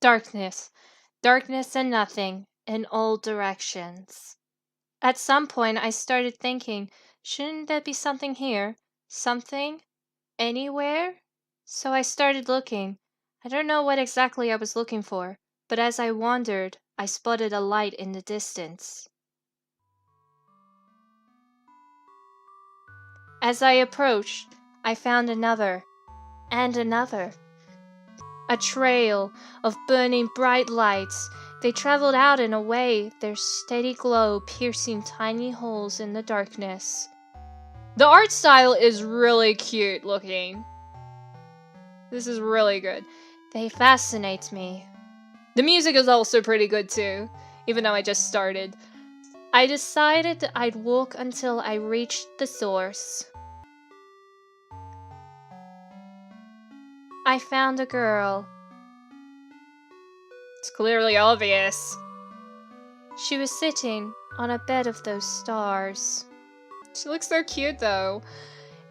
Darkness. Darkness and nothing, in all directions. At some point, I started thinking, shouldn't there be something here? Something? Anywhere? So I started looking. I don't know what exactly I was looking for, but as I wandered, I spotted a light in the distance. As I approached, I found another, and another. A trail of burning bright lights. They traveled out and away, their steady glow piercing tiny holes in the darkness. The art style is really cute looking. This is really good. They fascinate me. The music is also pretty good too, even though I just started. I decided that I'd walk until I reached the source. I found a girl. It's clearly obvious. She was sitting on a bed of those stars. She looks so cute though.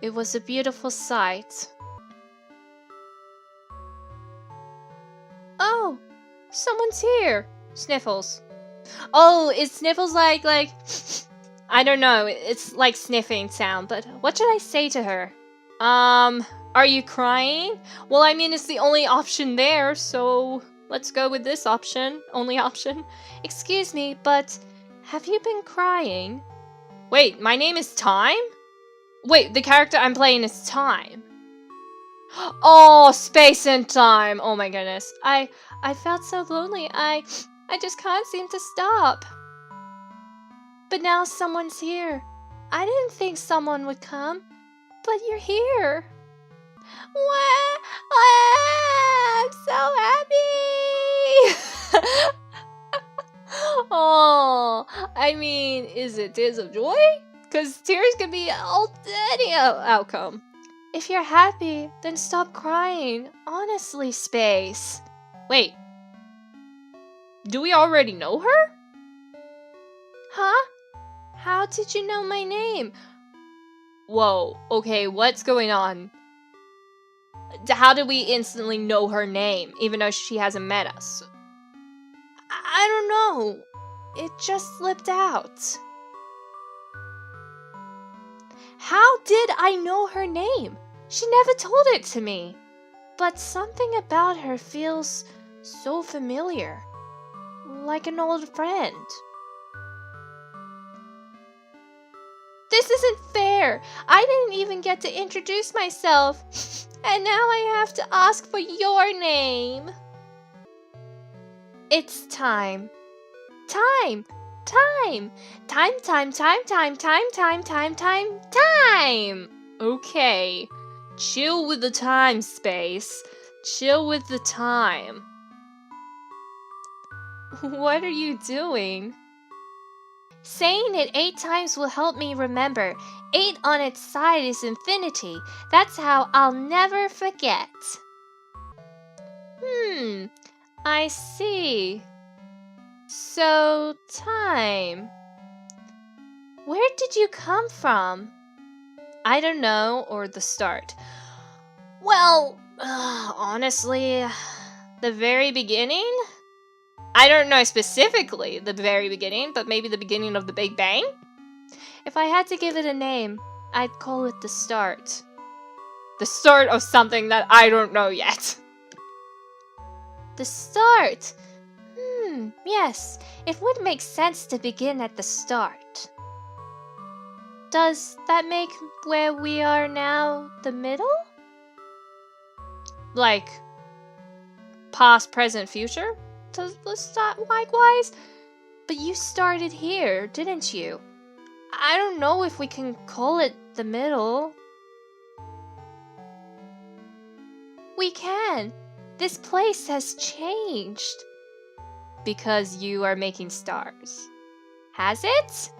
It was a beautiful sight. Oh, someone's here. Sniffles. Oh, is Sniffles like, I don't know, it's like sniffing sound, but what should I say to her? Are you crying? Well, I mean, it's the only option there, so let's go with this option. Only option. Excuse me, but have you been crying? Wait, my name is Time? Wait, the character I'm playing is Time. Oh, space and time. Oh my goodness. I felt so lonely. I just can't seem to stop. But now someone's here. I didn't think someone would come, but you're here. Wow, I'm so happy. Oh, I mean, is it tears of joy? Because tears could be any outcome. If you're happy, then stop crying. Honestly, Space. Wait. Do we already know her? Huh? How did you know my name? Whoa, okay, what's going on? How did we instantly know her name, even though she hasn't met us? I don't know. It just slipped out. How did I know her name? She never told it to me. But something about her feels so familiar. Like an old friend. This isn't fair. I didn't even get to introduce myself. And now I have to ask for your name. It's time. Time. Time. Time, time, time, time, time, time, time, time, time. Okay. Chill with the time, Space. Chill with the time. What are you doing? Saying it 8 times will help me remember. 8 on its side is infinity. That's how I'll never forget. I see. So, time. Where did you come from? I don't know, or the start. Well, honestly, the very beginning? I don't know specifically the very beginning, but maybe the beginning of the Big Bang? If I had to give it a name, I'd call it the start. The start of something that I don't know yet. The start! Yes, it would make sense to begin at the start. Does that make where we are now the middle? Like, past, present, future? Does the start likewise? But you started here, didn't you? I don't know if we can call it the middle. We can. This place has changed. Because you are making stars. Has it?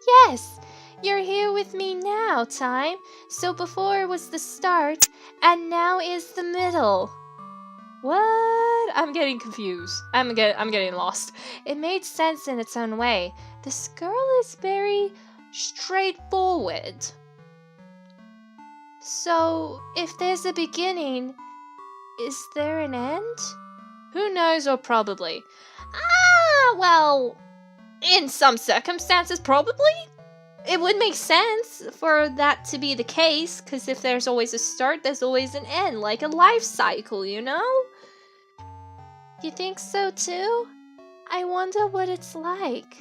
Yes, you're here with me now, Time. So before was the start, and now is the middle. What? I'm getting confused. I'm getting lost. It made sense in its own way. This girl is very straightforward. So, if there's a beginning, is there an end? Who knows, or probably. Ah, well, in some circumstances, probably. It would make sense for that to be the case, because if there's always a start, there's always an end, like a life cycle, you know? You think so too? I wonder what it's like.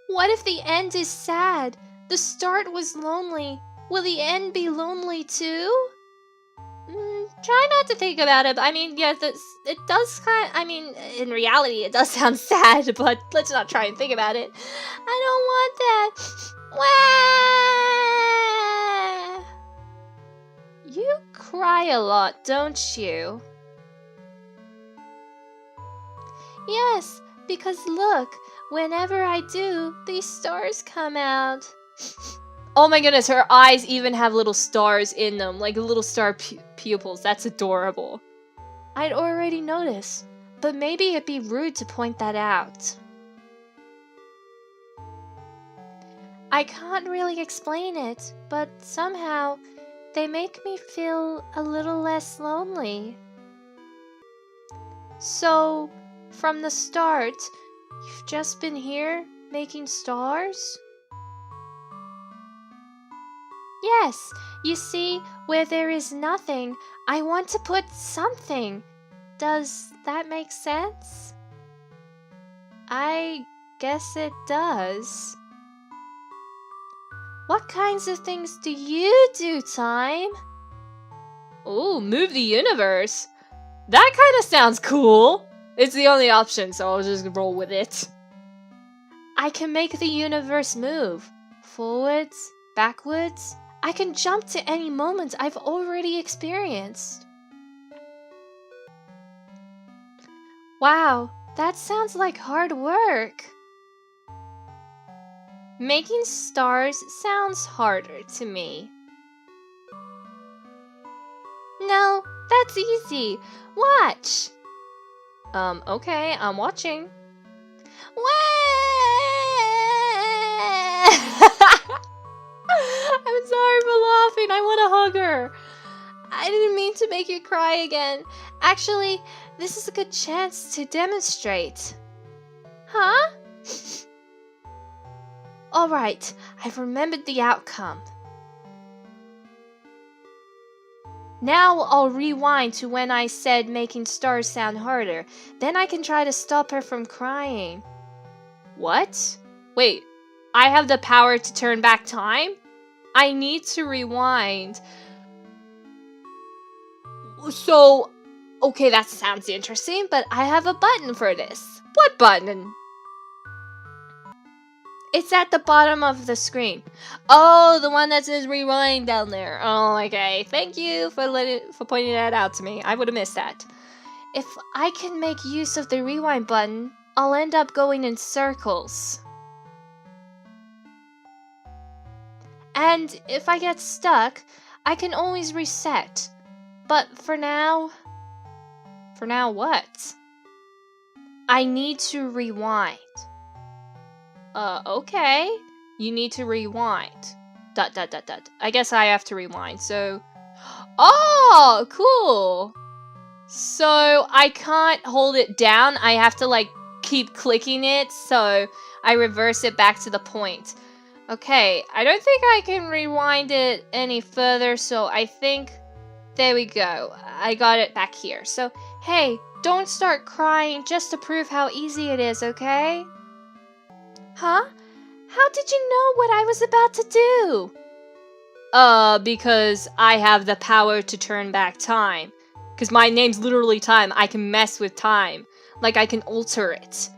What if the end is sad? The start was lonely. Will the end be lonely too? Try not to think about it. I mean, yeah, it does I mean, in reality, it does sound sad, but let's not try and think about it. I don't want that. Wah! You cry a lot, don't you? Yes, because look, whenever I do, these stars come out. Oh my goodness, her eyes even have little stars in them, like little star pupils. That's adorable. I'd already noticed, but maybe it'd be rude to point that out. I can't really explain it, but somehow they make me feel a little less lonely. So, from the start, you've just been here making stars? Yes, you see, where there is nothing, I want to put something. Does that make sense? I guess it does. What kinds of things do you do, Time? Ooh, move the universe. That kind of sounds cool. It's the only option, so I'll just roll with it. I can make the universe move. Forwards, backwards. I can jump to any moment I've already experienced. Wow, that sounds like hard work. Making stars sounds harder to me. No, that's easy. Watch. Okay, I'm watching. I'm sorry for laughing. I want to hug her. I didn't mean to make you cry again. Actually, this is a good chance to demonstrate. Huh? Alright, I've remembered the outcome. Now I'll rewind to when I said making stars sound harder. Then I can try to stop her from crying. What? Wait, I have the power to turn back time? I need to rewind. So, okay, that sounds interesting, but I have a button for this. What button? It's at the bottom of the screen. Oh, the one that says rewind down there. Oh, okay. Thank you for pointing that out to me. I would have missed that. If I can make use of the rewind button, I'll end up going in circles. And if I get stuck, I can always reset. But for now... For now what? I need to rewind. Okay. You need to rewind. ... I guess I have to rewind, so... Oh, cool! So, I can't hold it down. I have to, like, keep clicking it, so I reverse it back to the point. Okay, I don't think I can rewind it any further, so I think... There we go. I got it back here. So, hey, don't start crying just to prove how easy it is, okay? Huh? How did you know what I was about to do? Because I have the power to turn back time. Because my name's literally time. I can mess with time. Like, I can alter it.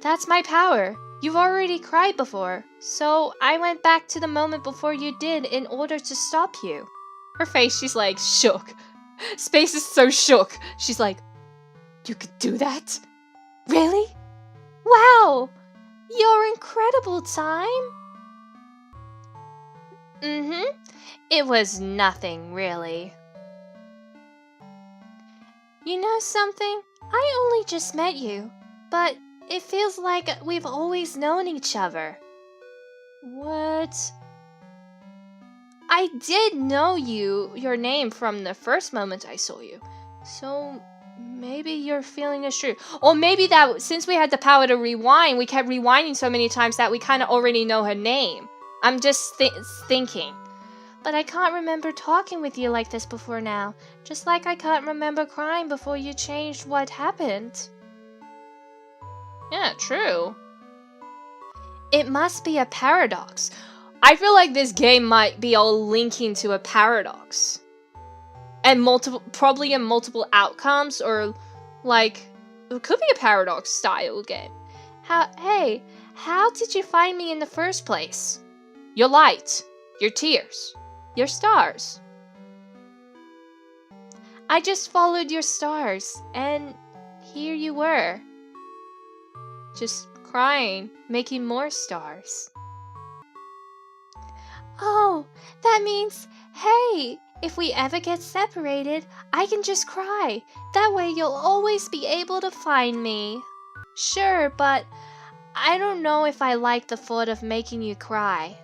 That's my power. You've already cried before. So, I went back to the moment before you did in order to stop you. Her face, she's like, shook. Space is so shook. She's like, you could do that? Really? Wow! You're incredible, Time! It was nothing, really. You know something? I only just met you, but it feels like we've always known each other. What? I did know your name from the first moment I saw you. So maybe your feeling is true. Or maybe that since we had the power to rewind, we kept rewinding so many times that we kind of already know her name. I'm just thinking. But I can't remember talking with you like this before now. Just like I can't remember crying before you changed what happened. Yeah, true. It must be a paradox. I feel like this game might be all linking to a paradox. And probably in multiple outcomes, or like, it could be a paradox style game. Hey, how did you find me in the first place? Your light, your tears, your stars. I just followed your stars, and here you were. Just crying, making more stars. Oh, that means, hey, if we ever get separated, I can just cry. That way you'll always be able to find me. Sure, but I don't know if I like the thought of making you cry.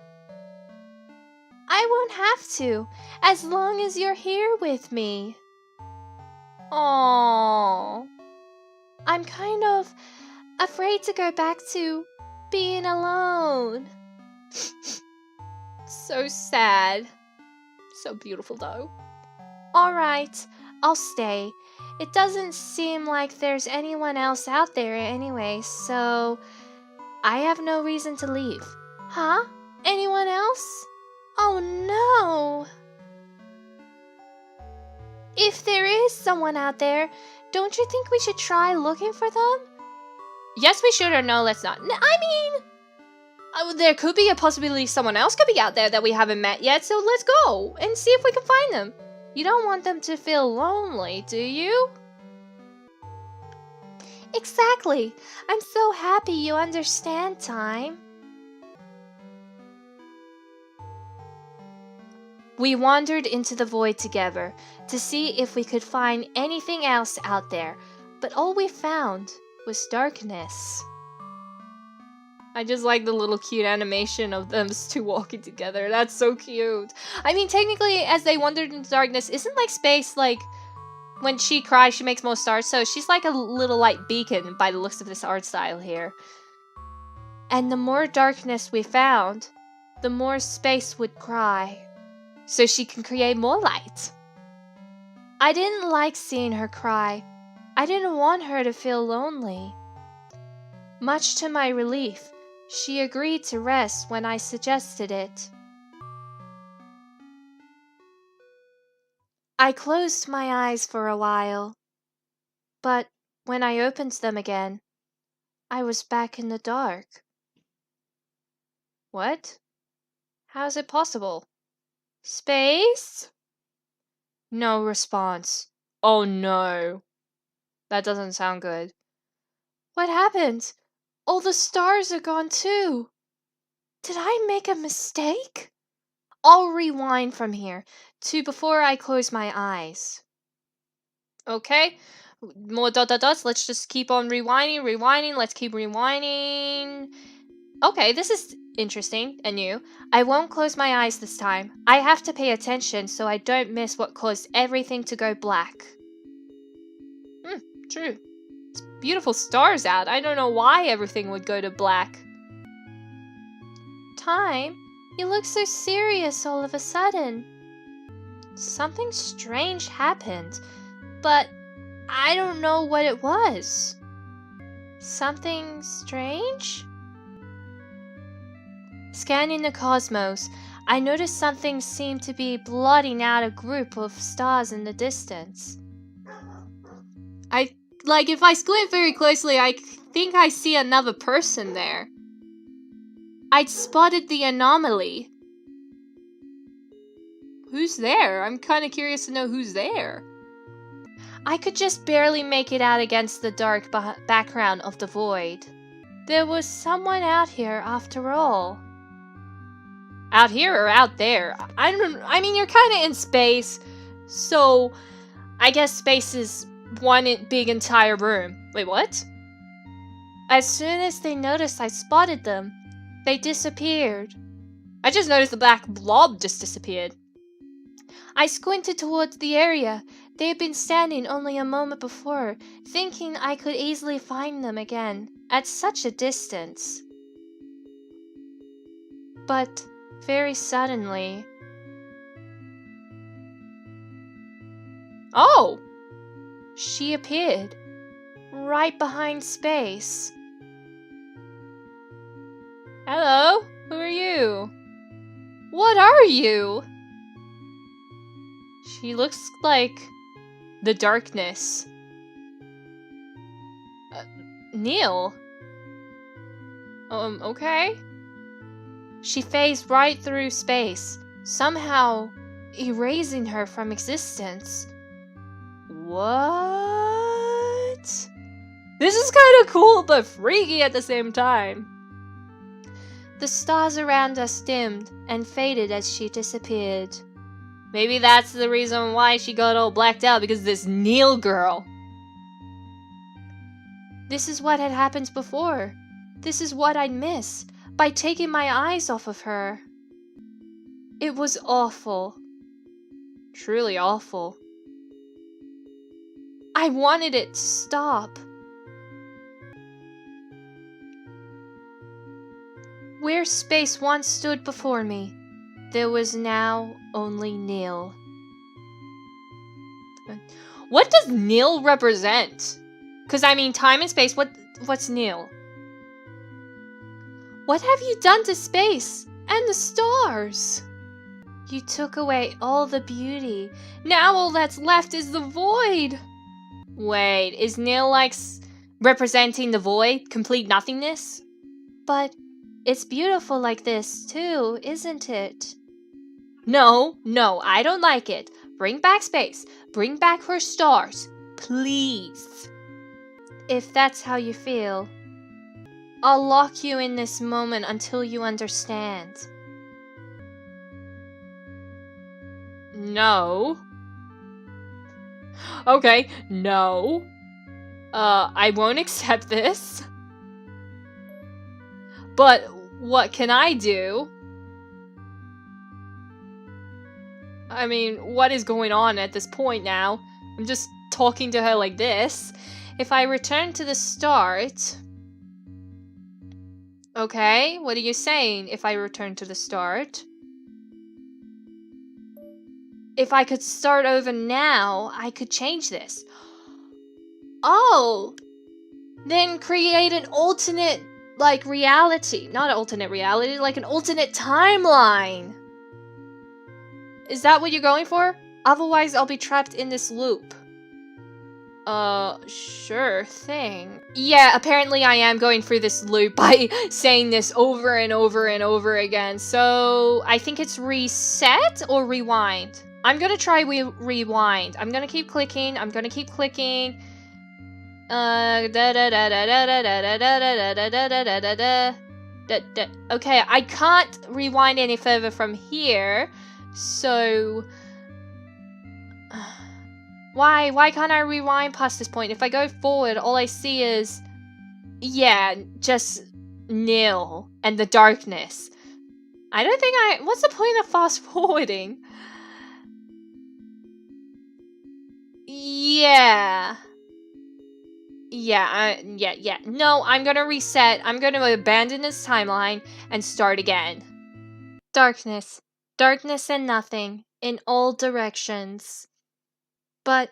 I won't have to, as long as you're here with me. Aww. I'm kind of afraid to go back to being alone. So sad. So beautiful though. Alright, I'll stay. It doesn't seem like there's anyone else out there anyway, so I have no reason to leave. Huh? Anyone else? Oh no! If there is someone out there, don't you think we should try looking for them? Yes, we should, or no, let's not. I mean, there could be a possibility someone else could be out there that we haven't met yet, so let's go and see if we can find them. You don't want them to feel lonely, do you? Exactly. I'm so happy you understand, Time. We wandered into the void together to see if we could find anything else out there, but all we found was darkness. I just like the little cute animation of them two walking together. That's so cute. I mean, technically, as they wandered into darkness, isn't like space like when she cries, she makes more stars? So she's like a little light beacon by the looks of this art style here. And the more darkness we found, the more space would cry, so she can create more light. I didn't like seeing her cry. I didn't want her to feel lonely. Much to my relief, she agreed to rest when I suggested it. I closed my eyes for a while, but when I opened them again, I was back in the dark. What? How is it possible? Space? No response. Oh no. That doesn't sound good. What happened? All the stars are gone too. Did I make a mistake? I'll rewind from here to before I close my eyes. Okay. More dot dot dots. Let's just keep on rewinding. Let's keep rewinding. Okay, this is interesting and new. I won't close my eyes this time. I have to pay attention so I don't miss what caused everything to go black. True. It's beautiful stars out. I don't know why everything would go to black. Time? You look so serious all of a sudden. Something strange happened, but I don't know what it was. Something strange? Scanning the cosmos, I noticed something seemed to be blotting out a group of stars in the distance. If I squint very closely, I think I see another person there. I'd spotted the anomaly. Who's there? I'm kind of curious to know who's there. I could just barely make it out against the dark background of the void. There was someone out here after all. Out here or out there? I mean, you're kind of in space, so I guess space is one big entire room. Wait, what? As soon as they noticed I spotted them, they disappeared. I just noticed the black blob just disappeared. I squinted towards the area. They had been standing only a moment before, thinking I could easily find them again, at such a distance. But very suddenly... Oh! She appeared, right behind Space. Hello? Who are you? What are you? She looks like the darkness. Neil? Okay. She phased right through Space, somehow erasing her from existence. What? This is kind of cool but freaky at the same time. The stars around us dimmed and faded as she disappeared. Maybe that's the reason why she got all blacked out, because of this Neil girl. This is what had happened before. This is what I'd miss by taking my eyes off of her. It was awful. Truly awful. I wanted it to stop. Where Space once stood before me, there was now only Neil. What does Neil represent? Because I mean, time and space, what's Neil? What have you done to space and the stars? You took away all the beauty. Now all that's left is the void. Wait, is Neil like representing the void, complete nothingness? But it's beautiful like this too, isn't it? No, I don't like it. Bring back space. Bring back her stars. Please. If that's how you feel, I'll lock you in this moment until you understand. No. Okay, no. I won't accept this. But what can I do? I mean, what is going on at this point now? I'm just talking to her like this. If I return to the start... Okay, what are you saying if I return to the start? If I could start over now, I could change this. Oh! Then create an alternate, like, reality. Not an alternate reality, like an alternate timeline. Is that what you're going for? Otherwise, I'll be trapped in this loop. Sure thing. Yeah, apparently I am going through this loop by saying this over and over and over again. So, I think it's reset or rewind. I'm gonna try rewind. I'm gonna keep clicking. Okay, I can't rewind any further from here. So... Why can't I rewind past this point? If I go forward, all I see is... Yeah, just nil and the darkness. I don't think I... What's the point of fast forwarding? Yeah. Yeah. No, I'm gonna reset. I'm gonna abandon this timeline and start again. Darkness. Darkness and nothing. In all directions. But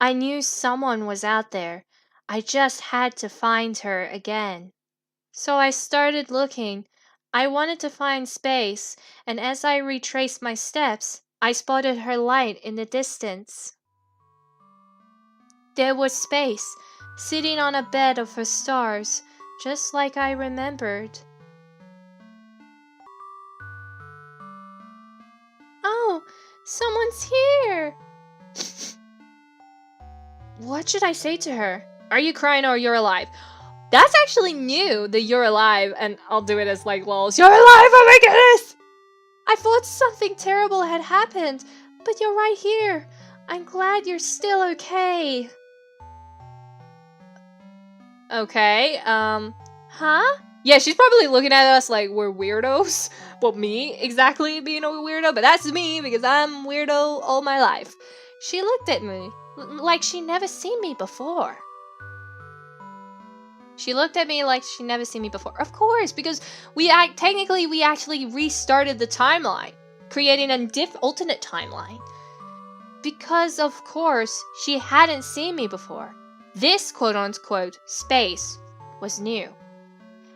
I knew someone was out there. I just had to find her again. So I started looking. I wanted to find space, and as I retraced my steps, I spotted her light in the distance. There was space, sitting on a bed of her stars, just like I remembered. Oh, someone's here! What should I say to her? Are you crying or you're alive? That's actually new, the you're alive, and I'll do it as like lols. You're alive, oh my goodness! I thought something terrible had happened, but you're right here. I'm glad you're still okay. Okay, huh? Yeah, she's probably looking at us like we're weirdos, me exactly being a weirdo, but that's me because I'm weirdo all my life. She looked at me like she never seen me before. She looked at me like she never seen me before. Of course, because we actually restarted the timeline, creating an alternate timeline. Because of course, she hadn't seen me before. This quote-unquote space was new.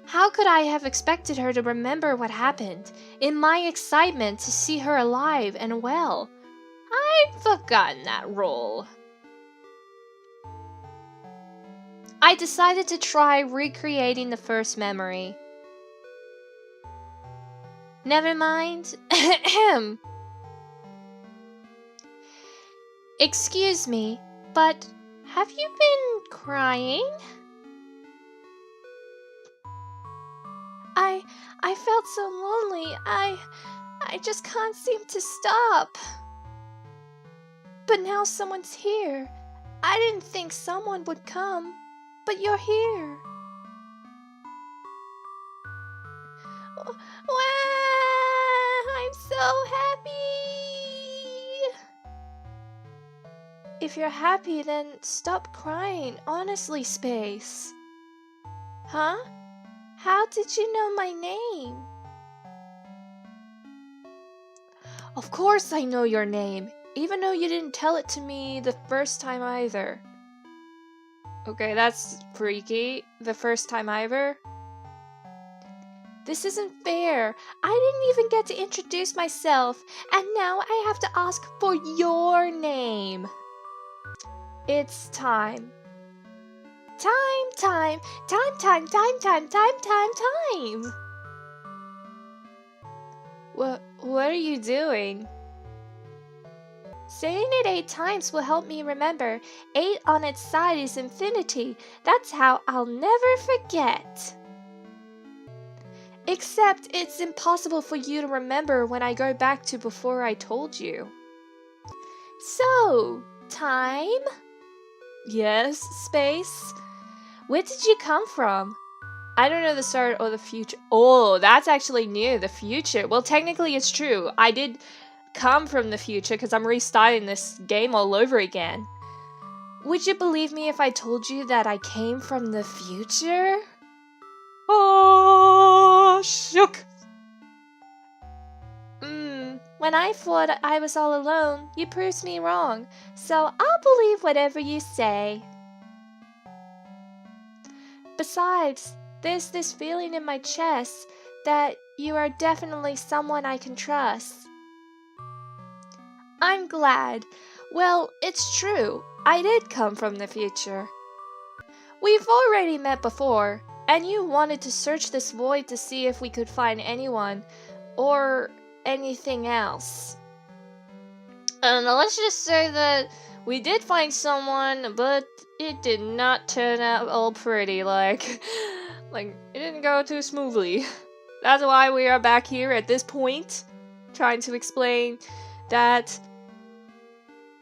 How could I have expected her to remember what happened? In my excitement to see her alive and well, I'd forgotten that role. I decided to try recreating the first memory. Never mind. Excuse me, but have you been crying? I felt so lonely. I just can't seem to stop. But now someone's here. I didn't think someone would come, but you're here. Wow, I'm so happy. If you're happy, then stop crying. Honestly, Space. Huh? How did you know my name? Of course I know your name, even though you didn't tell it to me the first time either. Okay, that's freaky. The first time either? This isn't fair. I didn't even get to introduce myself, and now I have to ask for your name. It's time. Time. What are you doing? Saying it 8 times will help me remember. 8 on its side is infinity. That's how I'll never forget. Except it's impossible for you to remember when I go back to before I told you. So, time? Yes, Space? Where did you come from? I don't know the start or the future. Oh, that's actually new, the future. Well, technically it's true. I did come from the future because I'm restarting this game all over again. Would you believe me if I told you that I came from the future? Oh, shook. When I thought I was all alone, you proved me wrong. So I'll believe whatever you say. Besides, there's this feeling in my chest that you are definitely someone I can trust. I'm glad. Well, it's true. I did come from the future. We've already met before, and you wanted to search this void to see if we could find anyone, or anything else. And let's just say that we did find someone, but it did not turn out all pretty, like it didn't go too smoothly. That's why we are back here at this point, trying to explain that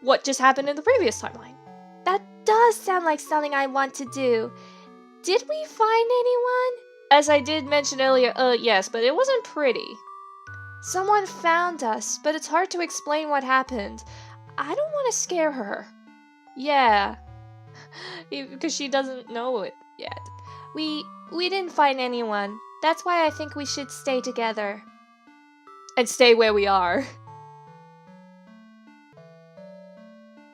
what just happened in the previous timeline. That does sound like something I want to do. Did we find anyone? As I did mention earlier, yes, but it wasn't pretty. Someone found us, but it's hard to explain what happened. I don't want to scare her. Yeah, because she doesn't know it yet. We didn't find anyone. That's why I think we should stay together. And stay where we are.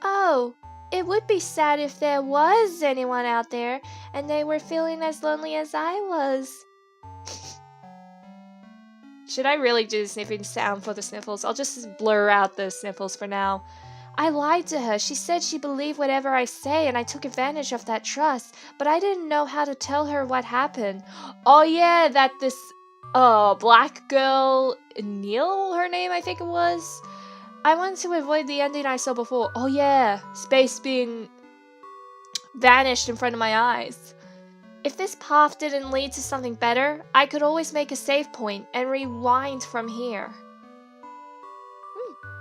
Oh, it would be sad if there was anyone out there and they were feeling as lonely as I was. Should I really do the sniffing sound for the sniffles? I'll just blur out the sniffles for now. I lied to her. She said she believed whatever I say, and I took advantage of that trust. But I didn't know how to tell her what happened. Oh yeah, that this black girl, Neil, her name I think it was. I wanted to avoid the ending I saw before. Oh yeah, Space being vanished in front of my eyes. If this path didn't lead to something better, I could always make a save point and rewind from here.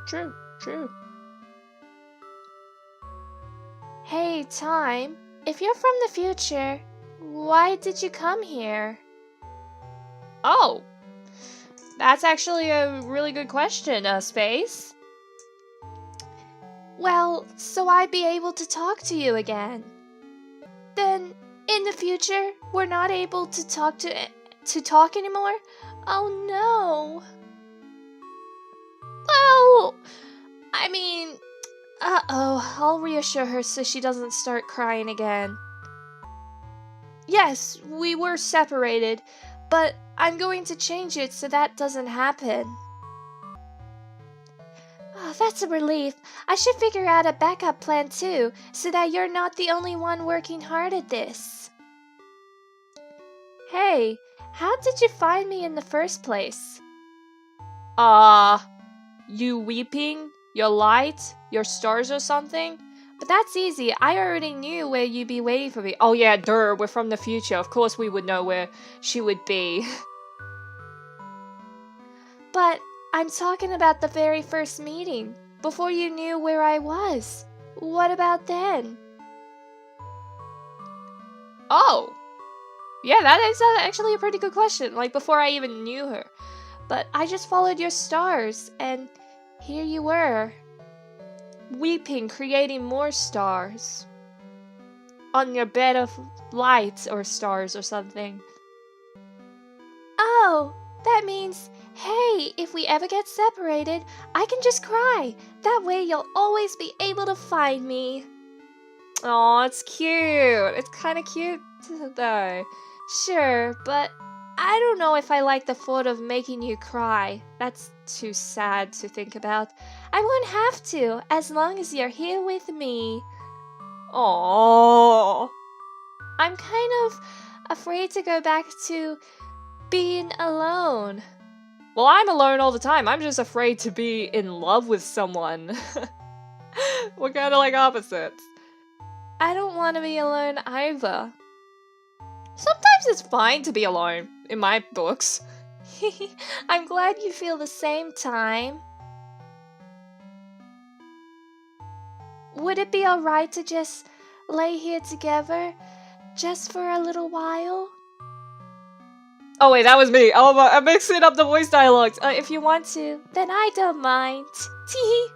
True. Hey, Time, if you're from the future, why did you come here? Oh, That's actually a really good question, Space. Well, so I'd be able to talk to you again. Then, in the future, we're not able to talk anymore? Oh no. Well, I mean, uh-oh, I'll reassure her so she doesn't start crying again. Yes, we were separated, but I'm going to change it so that doesn't happen. Oh, that's a relief. I should figure out a backup plan too, so that you're not the only one working hard at this. Hey, how did you find me in the first place? You weeping? Your light? Your stars or something? But that's easy. I already knew where you'd be waiting for me. Oh yeah, duh, we're from the future. Of course we would know where she would be. But I'm talking about the very first meeting, before you knew where I was. What about then? Oh! Yeah, that is actually a pretty good question, like before I even knew her. But I just followed your stars, and here you were. Weeping, creating more stars. On your bed of lights or stars or something. Oh, that means, hey, if we ever get separated, I can just cry. That way you'll always be able to find me. Aw, it's cute. It's kind of cute, though. Sure, but I don't know if I like the thought of making you cry. That's too sad to think about. I won't have to, as long as you're here with me. Aww. I'm kind of afraid to go back to being alone. Well, I'm alone all the time. I'm just afraid to be in love with someone. We're kind of like opposites. I don't want to be alone either. Sometimes it's fine to be alone, in my books. I'm glad you feel the same time. Would it be alright to just lay here together, just for a little while? Oh wait, that was me. Oh, I'm mixing up the voice dialogues. If you want to, then I don't mind. Tee.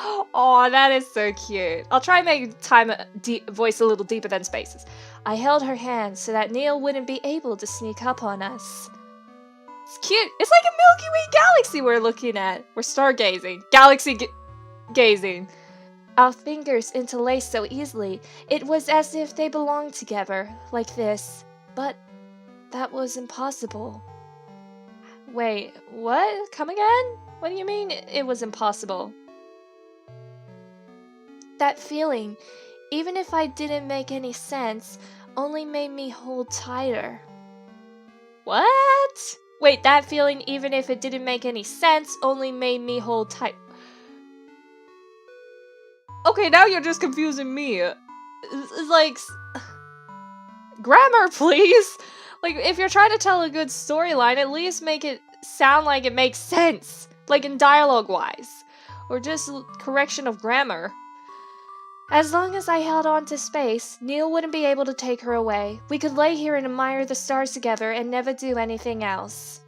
Oh, that is so cute. I'll try and make time voice a little deeper than Space's. I held her hand so that Neil wouldn't be able to sneak up on us. It's cute. It's like a Milky Way galaxy we're looking at. We're stargazing. Gazing. Our fingers interlaced so easily. It was as if they belonged together, like this. But that was impossible. Wait, what? Come again? What do you mean it was impossible? That feeling, even if I didn't make any sense, only made me hold tighter. What? Wait, that feeling, even if it didn't make any sense, only made me hold tight. Okay, now you're just confusing me. It's like... Grammar, please! Like, if you're trying to tell a good storyline, at least make it sound like it makes sense. Like in dialogue-wise. Or just correction of grammar. As long as I held on to Space, Neil wouldn't be able to take her away. We could lay here and admire the stars together and never do anything else.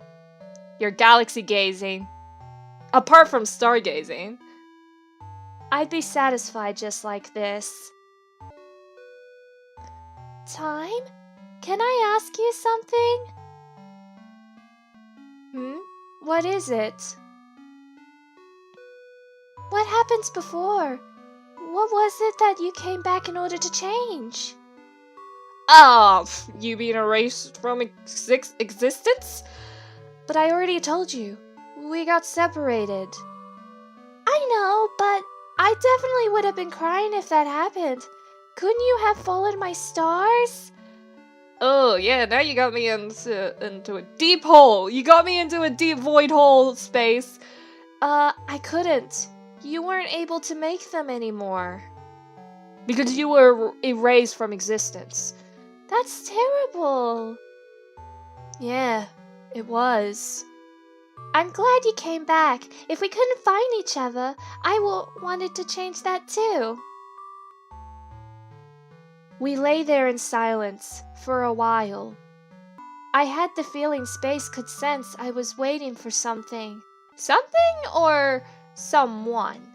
You're galaxy gazing. Apart from stargazing. I'd be satisfied just like this. Time? Can I ask you something? What is it? What happened before? What was it that you came back in order to change? Oh, you being erased from existence? But I already told you. We got separated. I know, but I definitely would have been crying if that happened. Couldn't you have followed my stars? Oh, yeah, now you got me into a deep hole. You got me into a deep void hole, Space. I couldn't. You weren't able to make them anymore. Because you were erased from existence. That's terrible. Yeah, it was. I'm glad you came back. If we couldn't find each other, I wanted to change that too. We lay there in silence for a while. I had the feeling space could sense I was waiting for something. Something or someone?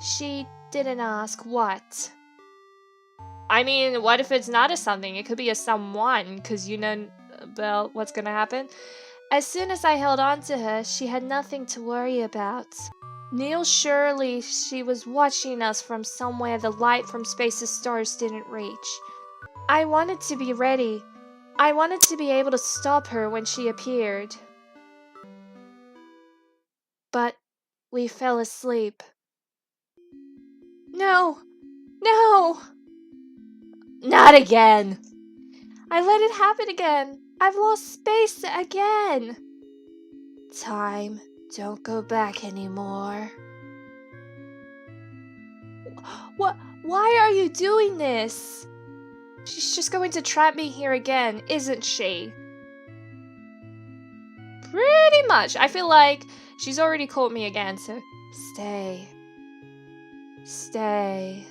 She didn't ask what. I mean, what if it's not a something? It could be a someone, because you know, well, what's gonna happen? As soon as I held on to her, she had nothing to worry about. Neil, surely she was watching us from somewhere the light from space's stars didn't reach. I wanted to be ready. I wanted to be able to stop her when she appeared. But we fell asleep. No! No! Not again! I let it happen again. I've lost space again. Time, don't go back anymore. What? Why are you doing this? She's just going to trap me here again, isn't she? Pretty much. I feel like she's already caught me again, so stay. Stay.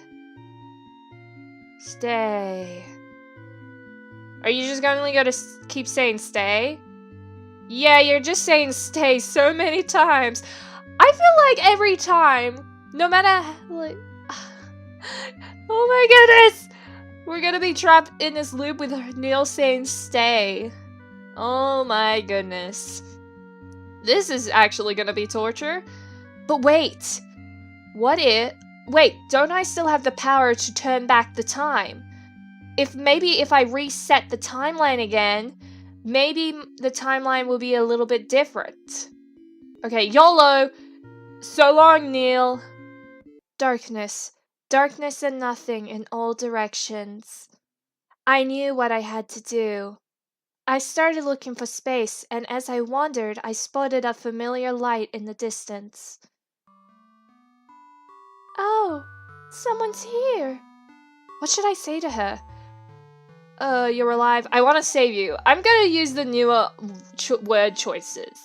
Stay. Are you just only going to keep saying stay? Yeah, you're just saying stay so many times. I feel like every time, no matter, like, oh my goodness, we're gonna be trapped in this loop with Neil saying stay. Oh my goodness. This is actually gonna be torture. But wait, wait, don't I still have the power to turn back the time? Maybe if I reset the timeline again, maybe the timeline will be a little bit different. Okay, YOLO! So long, Neil! Darkness. Darkness and nothing in all directions. I knew what I had to do. I started looking for space, and as I wandered, I spotted a familiar light in the distance. Oh, someone's here. What should I say to her? You're alive. I want to save you. I'm gonna use the newer word choices.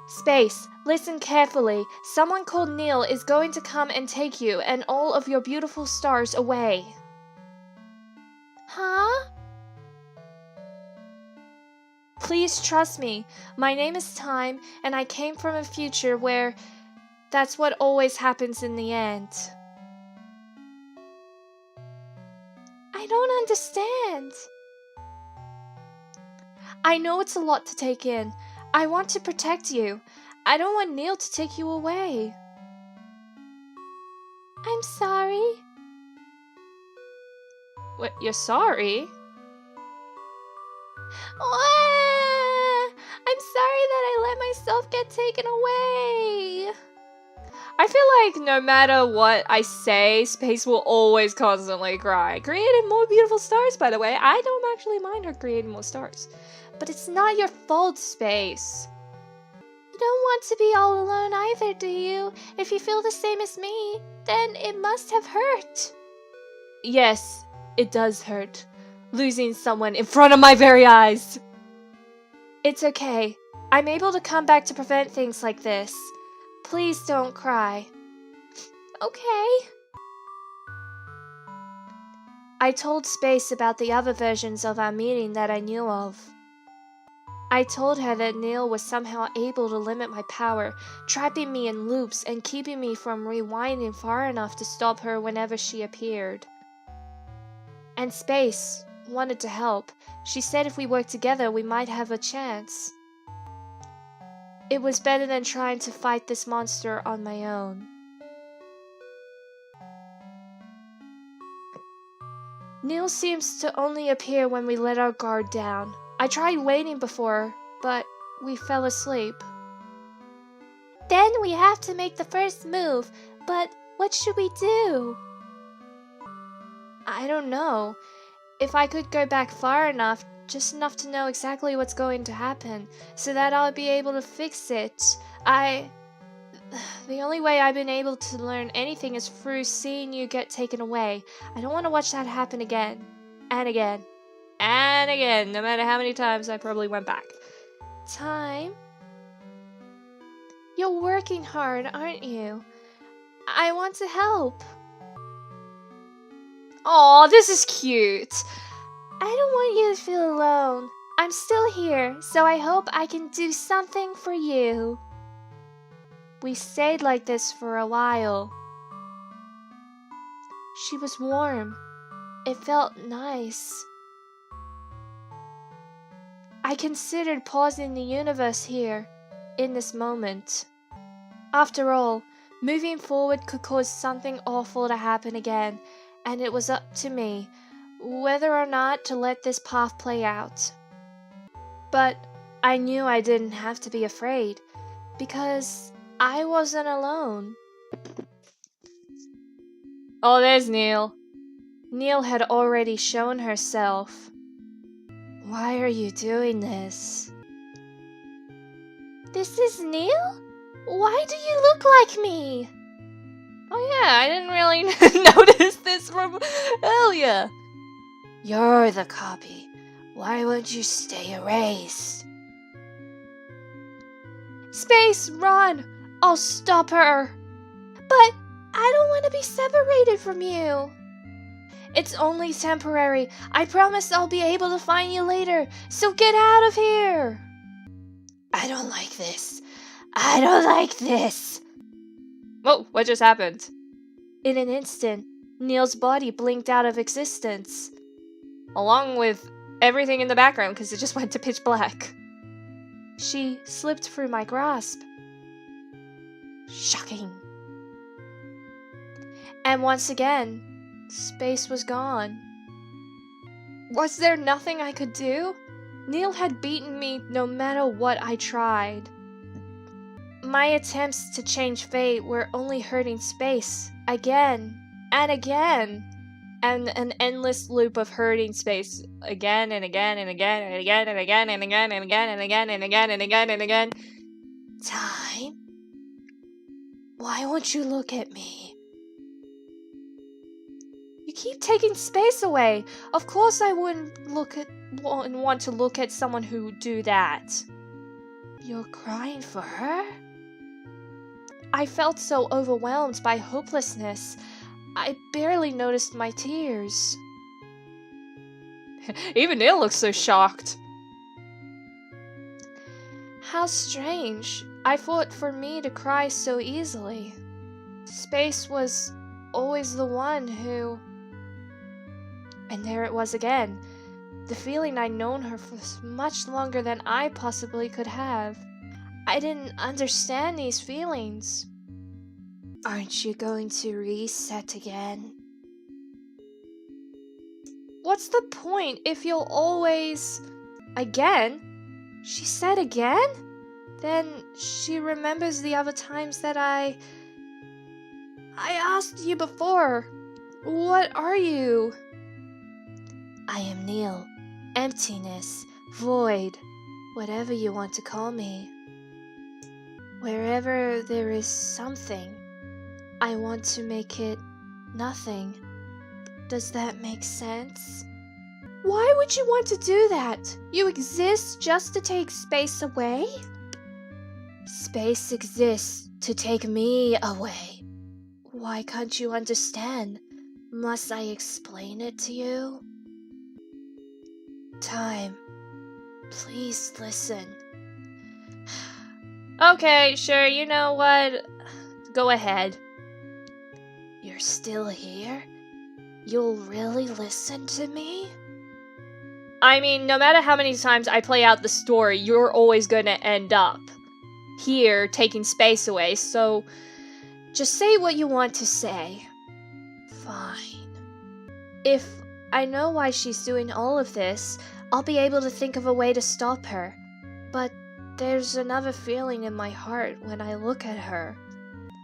Space, listen carefully. Someone called Neil is going to come and take you and all of your beautiful stars away. Huh? Please trust me. My name is Time, and I came from a future where that's what always happens in the end. I don't understand. I know it's a lot to take in. I want to protect you. I don't want Neil to take you away. I'm sorry. What, you're sorry? I'm sorry that I let myself get taken away. I feel like no matter what I say, Space will always constantly cry. Created more beautiful stars, by the way. I don't actually mind her creating more stars. But it's not your fault, Space. You don't want to be all alone either, do you? If you feel the same as me, then it must have hurt. Yes, it does hurt. Losing someone in front of my very eyes. It's okay. I'm able to come back to prevent things like this. Please don't cry. Okay. I told Space about the other versions of our meeting that I knew of. I told her that Neil was somehow able to limit my power, trapping me in loops and keeping me from rewinding far enough to stop her whenever she appeared. And Space wanted to help. She said if we worked together, we might have a chance. It was better than trying to fight this monster on my own. Neil seems to only appear when we let our guard down. I tried waiting before, but we fell asleep. Then we have to make the first move, but what should we do? I don't know. If I could go back far enough, just enough to know exactly what's going to happen, so that I'll be able to fix it. The only way I've been able to learn anything is through seeing you get taken away. I don't want to watch that happen again. And again. And again, no matter how many times I probably went back. Time? You're working hard, aren't you? I want to help. Aw, this is cute. I don't want you to feel alone. I'm still here, so I hope I can do something for you. We stayed like this for a while. She was warm. It felt nice. I considered pausing the universe here, in this moment. After all, moving forward could cause something awful to happen again, and it was up to me whether or not to let this path play out. But I knew I didn't have to be afraid, because I wasn't alone. Oh, there's Neil. Neil had already shown herself. Why are you doing this? This is Neil? Why do you look like me? Oh yeah, I didn't really notice this from earlier. You're the copy. Why won't you stay erased? Space, run! I'll stop her. But I don't want to be separated from you. It's only temporary. I promise I'll be able to find you later, so get out of here. I don't like this. I don't like this. Whoa, what just happened? In an instant, Neil's body blinked out of existence, along with everything in the background because it just went to pitch black. She slipped through my grasp. Shocking. And once again, space was gone. Was there nothing I could do? Neil had beaten me no matter what I tried. My attempts to change fate were only hurting space again and again. And an endless loop of hurting space again and again and again and again and again and again and again and again and again and again and again. Time? Why won't you look at me? You keep taking space away. Of course I wouldn't want to look at someone who would do that. You're crying for her? I felt so overwhelmed by hopelessness. I barely noticed my tears. Even Neil looks so shocked. How strange. I thought for me to cry so easily. Space was always the one who... And there it was again. The feeling I'd known her for much longer than I possibly could have. I didn't understand these feelings. Aren't you going to reset again? What's the point if you'll always... Again? She said again? Then she remembers the other times that I asked you before. What are you? I am Neil. Emptiness. Void. Whatever you want to call me. Wherever there is something, I want to make it nothing. Does that make sense? Why would you want to do that? You exist just to take space away? Space exists to take me away. Why can't you understand? Must I explain it to you? Time. Please listen. Okay, sure, you know what? Go ahead. You're still here? You'll really listen to me? I mean, no matter how many times I play out the story, you're always gonna end up here taking space away, so just say what you want to say. Fine. If I know why she's doing all of this, I'll be able to think of a way to stop her. But there's another feeling in my heart when I look at her.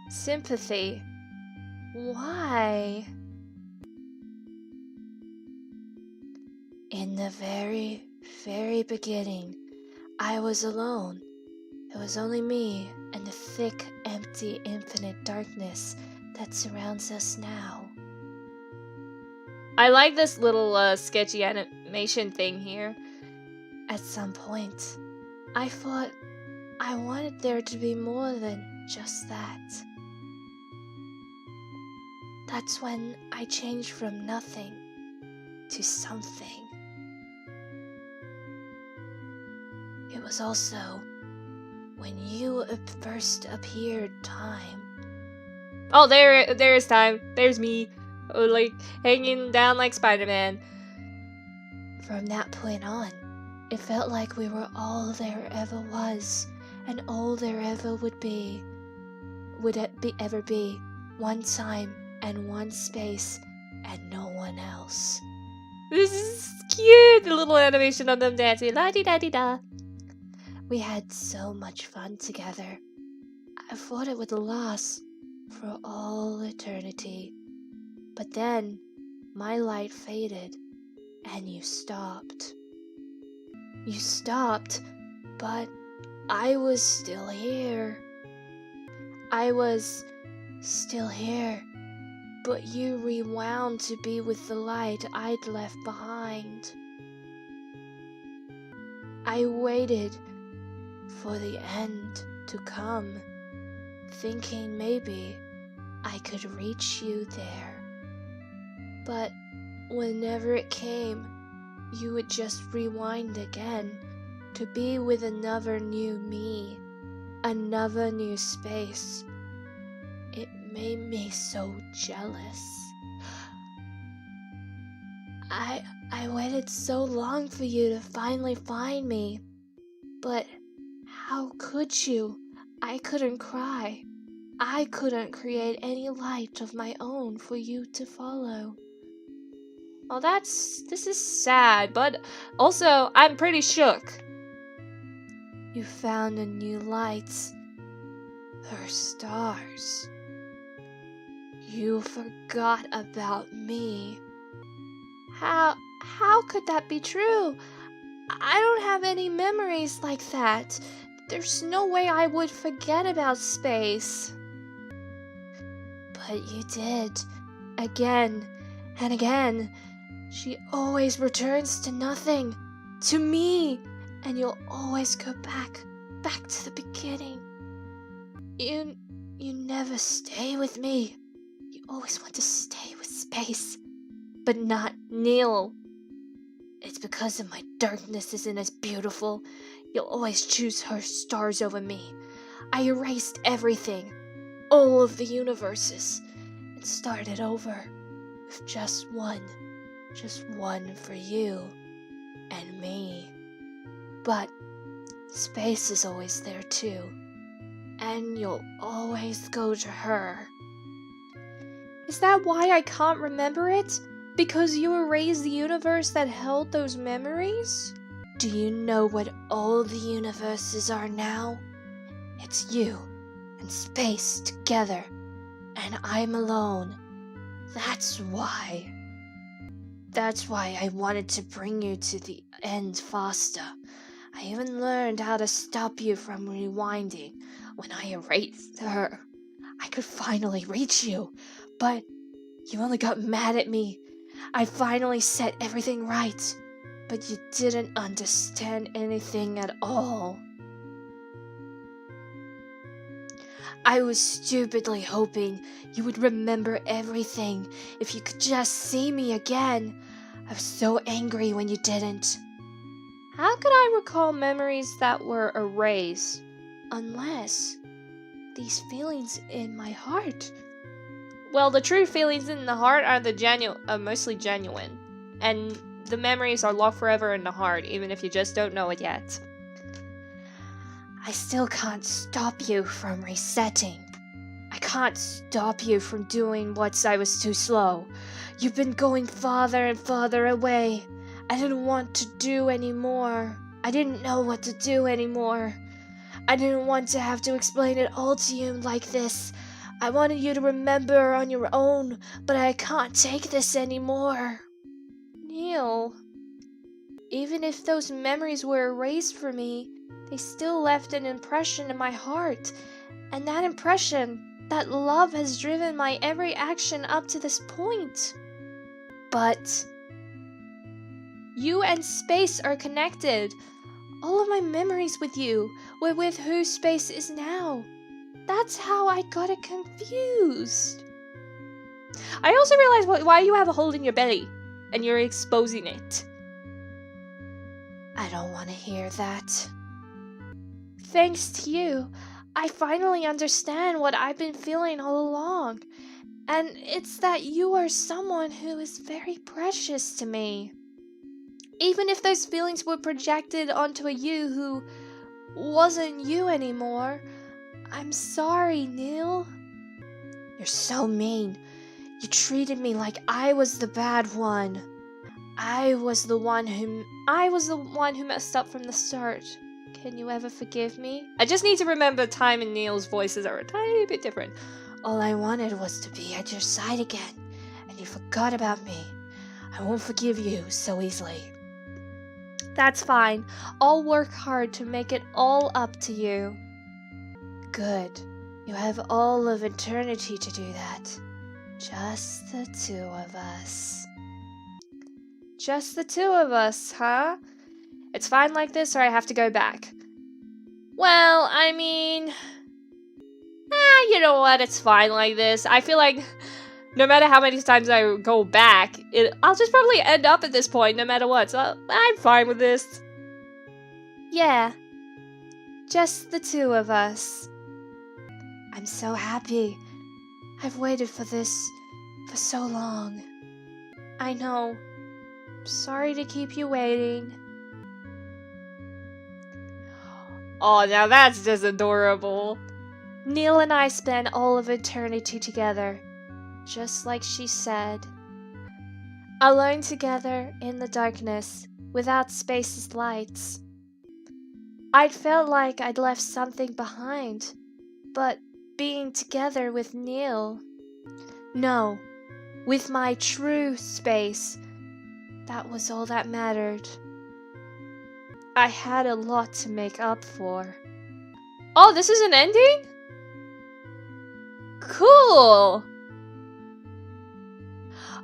Sympathy. Why? In the very, very beginning, I was alone. It was only me and the thick, empty, infinite darkness that surrounds us now. I like this little sketchy animation thing here. At some point, I thought I wanted there to be more than just that. That's when I changed from nothing to something. was also when you first appeared, Time. Oh, there's Time. There's me, like hanging down like Spider-Man. From that point on, it felt like we were all there ever was, and all there ever would ever be. One time and one space, and no one else. This is cute. The little animation of them dancing. La di da di da. We had so much fun together. I thought it would last for all eternity. But then, my light faded, and you stopped. You stopped, but I was still here. I was still here, but you rewound to be with the light I'd left behind. I waited for the end to come, thinking maybe I could reach you there. But whenever it came, you would just rewind again to be with another new me, another new space. It made me so jealous. I waited so long for you to finally find me. But how could you? I couldn't cry. I couldn't create any light of my own for you to follow. Oh, this is sad, but also I'm pretty shook. You found a new light. Her stars. You forgot about me. How could that be true? I don't have any memories like that. There's no way I would forget about space. But you did. Again and again. She always returns to nothing. To me. And you'll always go back to the beginning. You never stay with me. You always want to stay with space. But not Neil. It's because of my darkness isn't as beautiful. You'll always choose her stars over me. I erased everything, all of the universes, and started over with just one for you and me. But space is always there too, and you'll always go to her. Is that why I can't remember it? Because you erased the universe that held those memories? Do you know what all the universes are now? It's you and space together, and I'm alone. That's why. That's why I wanted to bring you to the end faster. I even learned how to stop you from rewinding. When I erased her, I could finally reach you, but you only got mad at me. I finally set everything right, but you didn't understand anything at all. I was stupidly hoping you would remember everything if you could just see me again. I was so angry when you didn't. How could I recall memories that were erased? Unless these feelings in my heart. Well, the true feelings in the heart are mostly genuine, and the memories are locked forever in the heart, even if you just don't know it yet. I still can't stop you from resetting. I can't stop you from doing what I was too slow. You've been going farther and farther away. I didn't want to do anymore. I didn't know what to do anymore. I didn't want to have to explain it all to you like this. I wanted you to remember on your own, but I can't take this anymore. Neil, even if those memories were erased for me, they still left an impression in my heart. And that impression, that love has driven my every action up to this point. But you and space are connected. All of my memories with you were with who space is now. That's how I got it confused. I also realized why you have a hole in your belly, and you're exposing it. I don't want to hear that. Thanks to you, I finally understand what I've been feeling all along. And it's that you are someone who is very precious to me. Even if those feelings were projected onto a you who wasn't you anymore, I'm sorry, Neil. You're so mean. You treated me like I was the bad one. I was the one who messed up from the start. Can you ever forgive me? I just need to remember Time and Neil's voices are a tiny bit different. All I wanted was to be at your side again, and you forgot about me. I won't forgive you so easily. That's fine. I'll work hard to make it all up to you. Good. You have all of eternity to do that. Just the two of us. Just the two of us, huh? It's fine like this, or I have to go back? Well, I mean... you know what? It's fine like this. I feel like no matter how many times I go back, I'll just probably end up at this point no matter what. So I'm fine with this. Yeah. Just the two of us. I'm so happy. I've waited for this for so long. I know. Sorry to keep you waiting. Oh, now that's just adorable. Neil and I spent all of eternity together, just like she said. Alone together in the darkness, without space's lights. I'd felt like I'd left something behind, but being together with Neil. No, with my true space. That was all that mattered. I had a lot to make up for. Oh, this is an ending? Cool!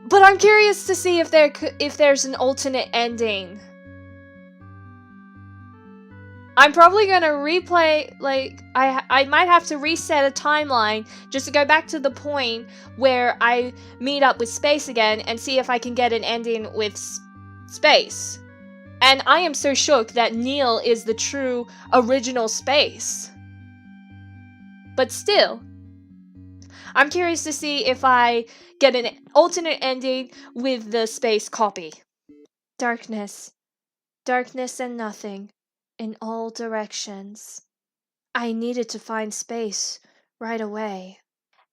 But I'm curious to see if there's an alternate ending. I'm probably gonna replay, like, I might have to reset a timeline just to go back to the point where I meet up with Space again and see if I can get an ending with Space. And I am so shook that Neil is the true original Space. But still, I'm curious to see if I get an alternate ending with the Space copy. Darkness. Darkness and nothing. In all directions. I needed to find Space right away.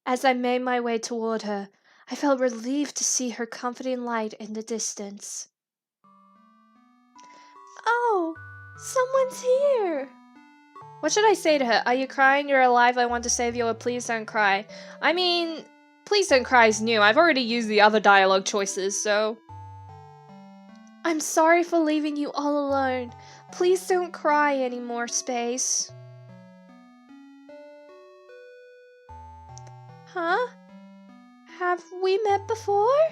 As I made my way toward her, I felt relieved to see her comforting light in the distance. Oh, someone's here! What should I say to her? Are you crying? You're alive. I want to save you, or please don't cry. I mean, please don't cry is new. I've already used the other dialogue choices, so... I'm sorry for leaving you all alone. Please don't cry anymore, Space. Huh? Have we met before?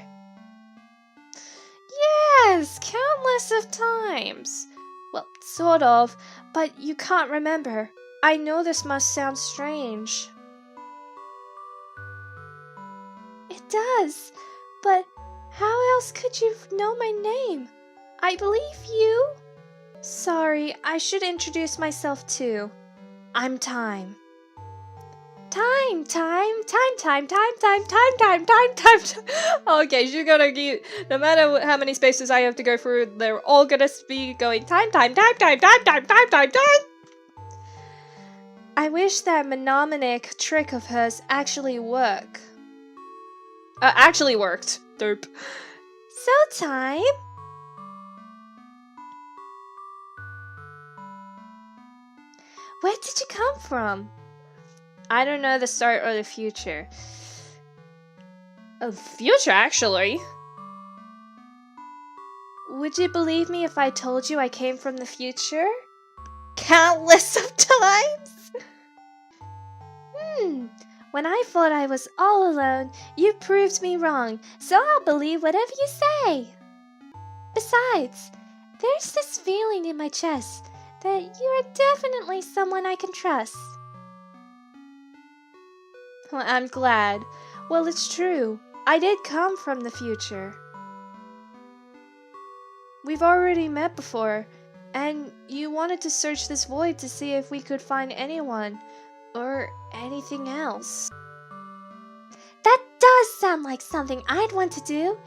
Yes, countless of times. Well, sort of, but you can't remember. I know this must sound strange. It does, but how else could you know my name? I believe you. Sorry, I should introduce myself too. I'm Time. Time. Okay, she's gonna keep, no matter how many spaces I have to go through, they're all gonna be going time. I wish that mnemonic trick of hers actually worked. Derp. So, Time. Where did you come from? I don't know the start or the future. Future, actually. Would you believe me if I told you I came from the future? Countless of times? When I thought I was all alone, you proved me wrong, so I'll believe whatever you say. Besides, there's this feeling in my chest that you are definitely someone I can trust. Well, I'm glad. Well, it's true. I did come from the future. We've already met before, And you wanted to search this void to see if we could find anyone or anything else. That does sound like something I'd want to do.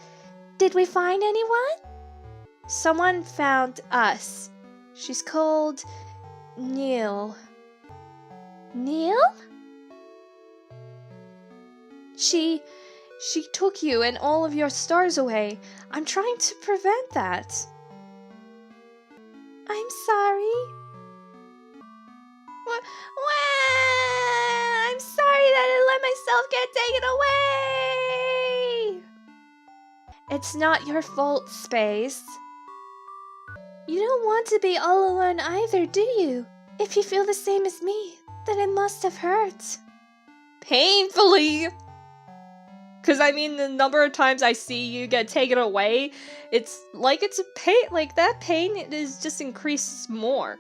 Did we find anyone? Someone found us. She's called Neil. Neil? She took you and all of your stars away. I'm trying to prevent that. I'm sorry. I'm sorry that I let myself get taken away. It's not your fault, Space. You don't want to be all alone either, do you? If you feel the same as me, then it must have hurt. Painfully! Because I mean, the number of times I see you get taken away, it's a pain, like that pain is just increases more.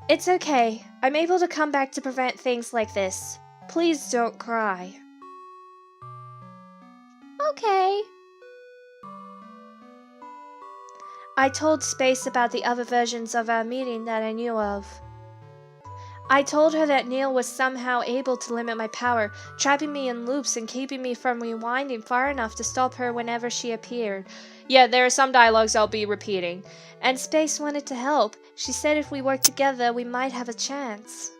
It's okay. I'm able to come back to prevent things like this. Please don't cry. Okay. I told Space about the other versions of our meeting that I knew of. I told her that Neil was somehow able to limit my power, trapping me in loops and keeping me from rewinding far enough to stop her whenever she appeared. Yeah, there are some dialogues I'll be repeating. And Space wanted to help. She said if we worked together, we might have a chance.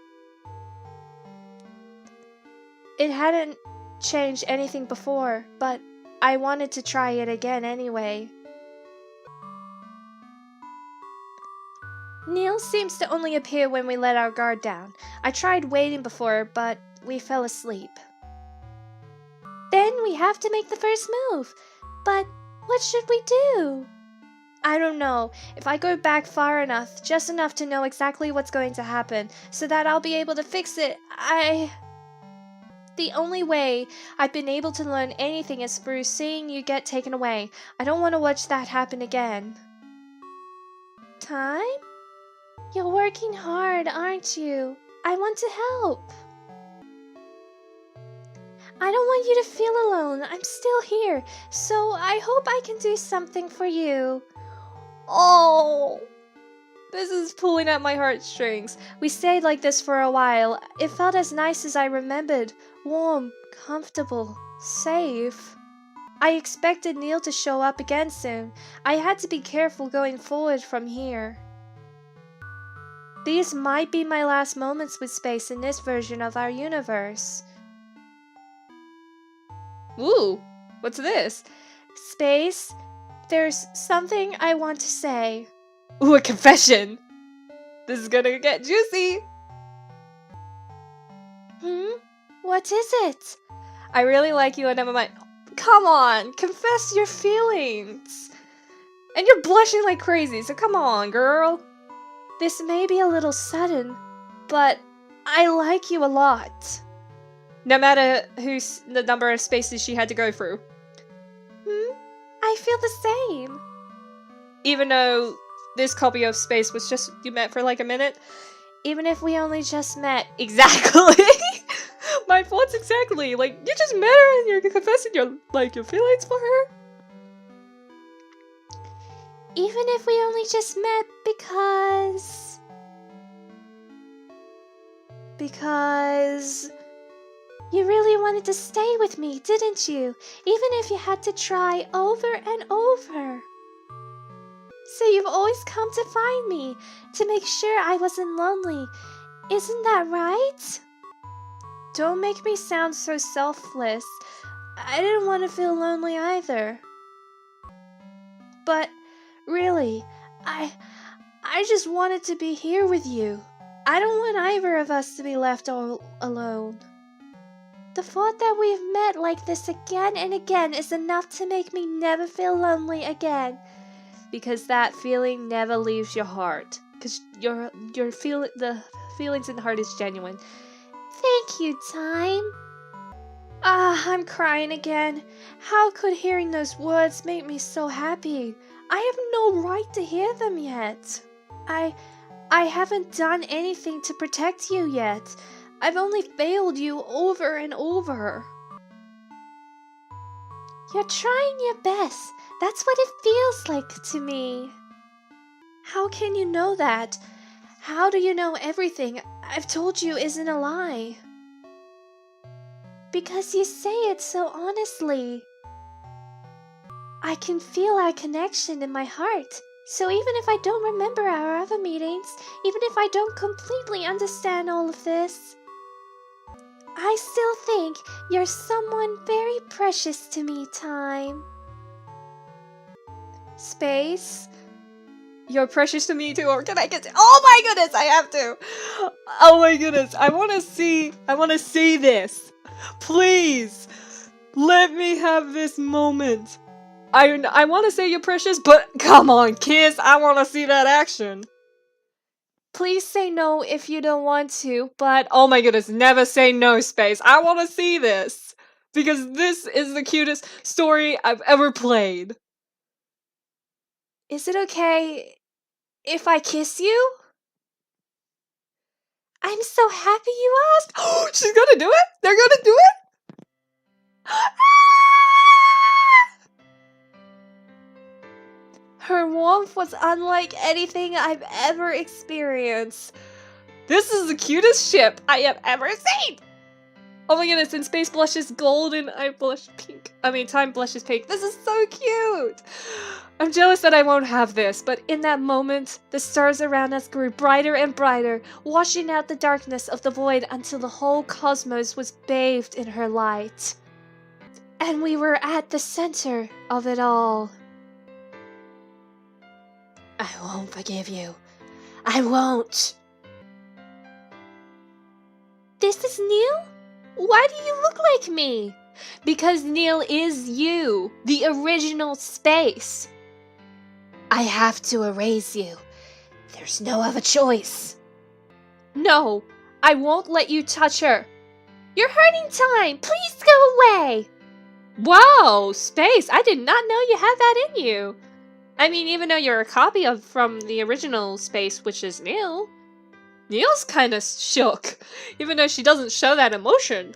It hadn't changed anything before, but I wanted to try it again anyway. Neil seems to only appear when we let our guard down. I tried waiting before, but we fell asleep. Then we have to make the first move. But what should we do? I don't know. If I go back far enough, just enough to know exactly what's going to happen, so that I'll be able to fix it, The only way I've been able to learn anything is through seeing you get taken away. I don't want to watch that happen again. Time? You're working hard, aren't you? I want to help. I don't want you to feel alone. I'm still here, so I hope I can do something for you. Oh, this is pulling at my heartstrings. We stayed like this for a while. It felt as nice as I remembered. Warm, comfortable, safe. I expected Neil to show up again soon. I had to be careful going forward from here. These might be my last moments with Space in this version of our universe. Ooh, what's this? Space, there's something I want to say. Ooh, a confession! This is gonna get juicy! What is it? I really like you and I'm like, come on, confess your feelings! And you're blushing like crazy, so come on, girl! This may be a little sudden, but I like you a lot. No matter the number of spaces she had to go through. I feel the same. Even though this copy of Space was just, you met for like a minute. Even if we only just met. Exactly! My thoughts exactly. Like, you just met her and you're confessing your feelings for her? Even if we only just met because you really wanted to stay with me, didn't you? Even if you had to try over and over. So you've always come to find me, to make sure I wasn't lonely. Isn't that right? Don't make me sound so selfless. I didn't want to feel lonely either. But really, I just wanted to be here with you. I don't want either of us to be left all alone. The thought that we've met like this again and again is enough to make me never feel lonely again. Because that feeling never leaves your heart. Because the feelings in the heart is genuine. Thank you, Time. I'm crying again. How could hearing those words make me so happy? I have no right to hear them yet. I haven't done anything to protect you yet. I've only failed you over and over. You're trying your best. That's what it feels like to me. How can you know that? How do you know everything I've told you isn't a lie? Because you say it so honestly. I can feel our connection in my heart. So even if I don't remember our other meetings, even if I don't completely understand all of this, I still think you're someone very precious to me, Time. Space? You're precious to me too, or can I get oh my goodness, I have to! Oh my goodness, I wanna see this. Please! Let me have this moment. I wanna say you're precious, but come on, kiss, I wanna see that action. Please say no if you don't want to, but oh my goodness, never say no, Space. I wanna see this. Because this is the cutest story I've ever played. Is it okay if I kiss you? I'm so happy you asked. Oh, she's gonna do it? They're gonna do it? Her warmth was unlike anything I've ever experienced. This is the cutest ship I have ever seen! Oh my goodness, and Space blushes gold and I blush pink. I mean, Time blushes pink. This is so cute! I'm jealous that I won't have this, but in that moment, the stars around us grew brighter and brighter, washing out the darkness of the void until the whole cosmos was bathed in her light. And we were at the center of it all. I won't forgive you. I won't. This is Neil? Why do you look like me? Because Neil is you, the original Space. I have to erase you. There's no other choice. No, I won't let you touch her. You're hurting Time. Please go away. Wow, Space, I did not know you had that in you. I mean, even though you're a copy of from the original Space, which is Neil. Neil's kind of shook, even though she doesn't show that emotion.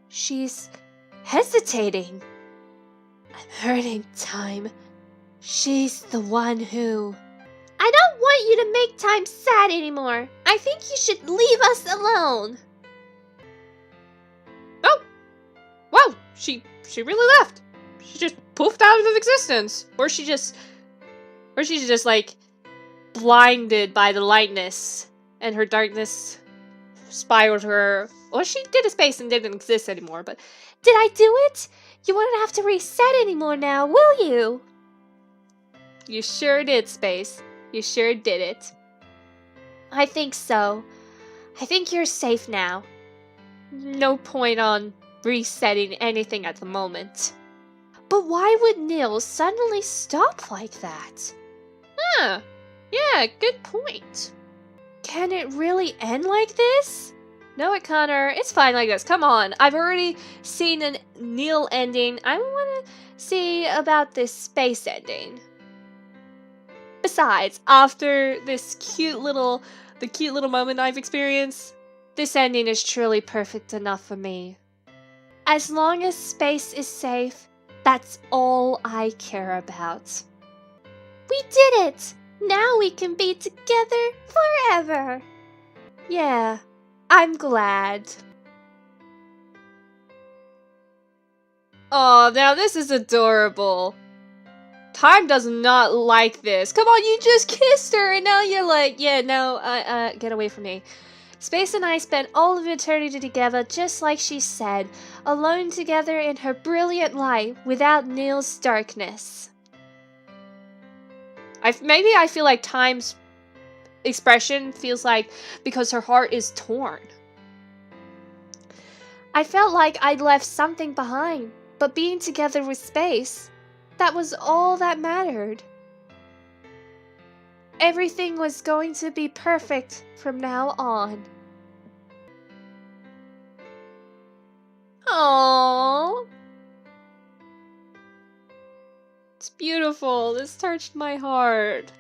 She's hesitating. I'm hurting Time. She's the one who... I don't want you to make Time sad anymore. I think you should leave us alone. Oh! Wow, she really left. She just poofed out of existence. Or she's just like blinded by the lightness and her darkness spiraled her. Or she did a space and didn't exist anymore, but did I do it? You won't have to reset anymore now, will you? You sure did, Space. You sure did it. I think so. I think you're safe now. No point on resetting anything at the moment. But why would Neil suddenly stop like that? Huh. Yeah, good point. Can it really end like this? No, it Connor. It's fine like this. Come on. I've already seen a Neil ending. I want to see about this Space ending. Besides, after this cute little moment I've experienced, this ending is truly perfect enough for me. As long as Space is safe, that's all I care about. We did it! Now we can be together forever. Yeah, I'm glad. Oh, now this is adorable. Time does not like this. Come on, you just kissed her and now you're like, yeah, no, get away from me. Space and I spent all of eternity together just like she said, alone together in her brilliant light without Neil's darkness. Maybe I feel like Time's expression feels like because her heart is torn. I felt like I'd left something behind, but being together with Space, that was all that mattered. Everything was going to be perfect from now on. Aww. It's beautiful. This touched my heart.